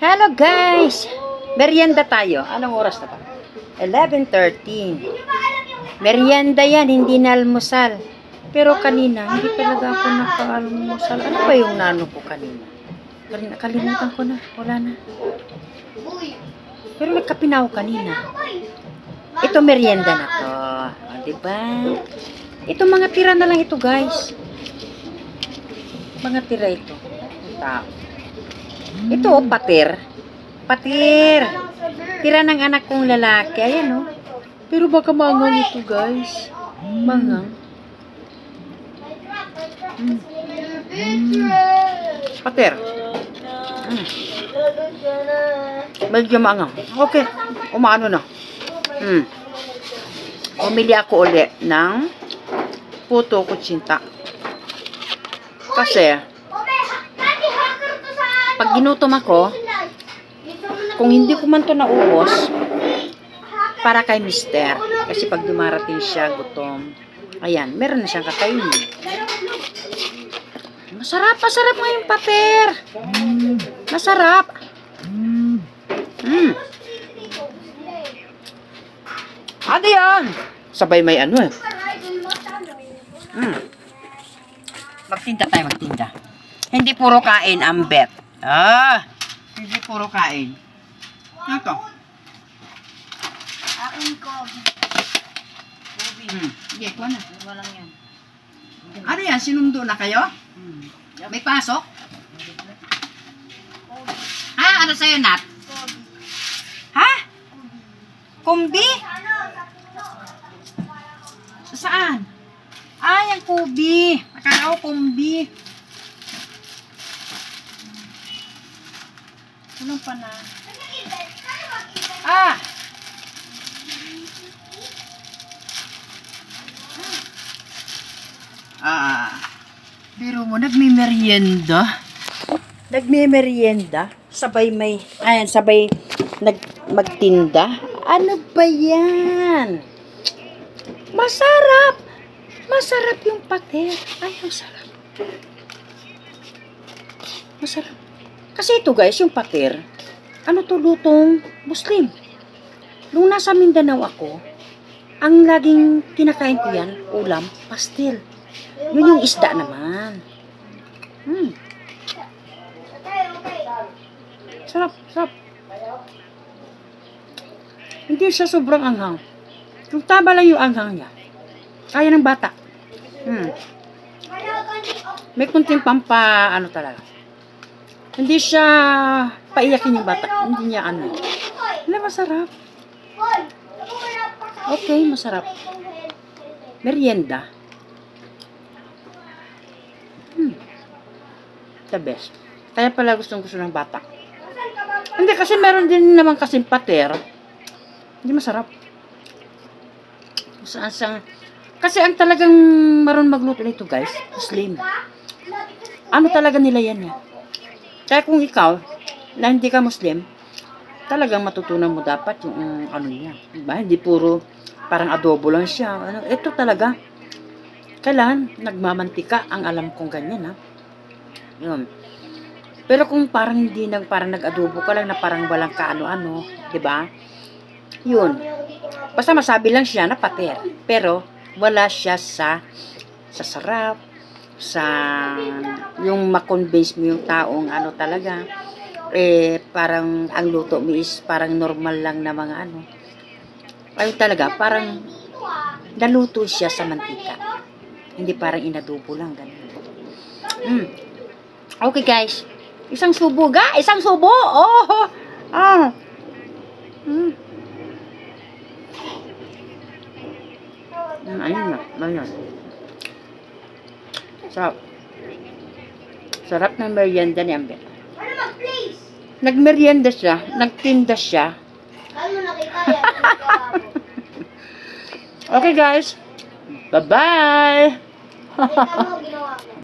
Hello guys! Merienda tayo. Anong oras na ba? 11:13. Merienda yan, hindi na almusal. Pero kanina, hindi talaga ako naka-almusal. Ano ba yung nano ko kanina? Nakalimutan ko na. Wala na. Pero nagkape na ako kanina. Ito merienda na to. O, diba? Ito mga tira na lang ito guys. Mga tira ito. Tao. Ito o, patir. Patir. Tira ng anak kong lalaki. Ayan o. Pero baka mangang ito guys. Mangang. Patir. Medyo mangang. Okay. Umaano na. Umili ako ulit ng puto kutsinta. Kasi pag ginutom ako, kung hindi ko man to naubos, para kay mister. Kasi pag dumarating siya, gutom. Ayan, meron na siyang kakainin. Masarap, masarap nga yung pater. Masarap. Ano yan? Sabay may ano eh. Magtinda tayo, magtinda. Hindi puro kain ang bet. Hindi puro kain. Ano to? Akin Kobe. Hindi, ito na. Walang yan. Ano yan? Sinundo na kayo? May pasok? Ano sa'yo, Nat? Kobe. Ha? Kumbi? Saan? Ang kubi. Akala ko kumbi. Anong pa na? Pero mo, nagme-merienda. Nagme-merienda. Sabay may, sabay magtinda. Ano ba yan? Masarap! Masarap yung pater. Ay, ang sarap. Masarap. Kasi ito guys, yung pater, ano to, lutong Muslim. Nung nasa Mindanao ako, ang laging kinakain ko yan, ulam, pastel. Yun yung isda naman. Sarap, sarap. Hindi siya sobrang anghang. Yung tama lang yung anghang niya. Kaya ng bata. May kunting ano talaga. Hindi siya paiyakin yung bata. Hindi niya ano. Hindi, masarap. Okay, masarap. Merienda. The best. Kaya pala gusto ng bata. Hindi, kasi meron din naman kasing pater. Hindi masarap. Kasi ang talagang maroon magluto nito guys, Muslim. Ano talaga nila yan eh. Kaya kung ikaw, na hindi ka Muslim, talagang matutunan mo dapat yung ano niya. Diba? Hindi puro parang adobo lang siya. Ito talaga. Kailangan nagmamantika, ang alam kong ganyan ha. Yun. Pero kung parang hindi parang nag-adobo ka lang na parang walang kaano-ano, 'di ba? Yun. Basta masabi lang siya na pater. Pero wala siya sa sarap, sa yung ma-convince mo yung taong ano talaga. Parang ang luto mo is parang normal lang na mga ano. Ay talaga, parang naluto siya sa mantika. Hindi parang inadobo lang ganun. Okay guys. Isang subo ga, isang subo. Ayun na. Sarap. Sarap ng merienda ni Amber. Nagmerienda siya, nagtinda siya. Okay guys. Bye-bye.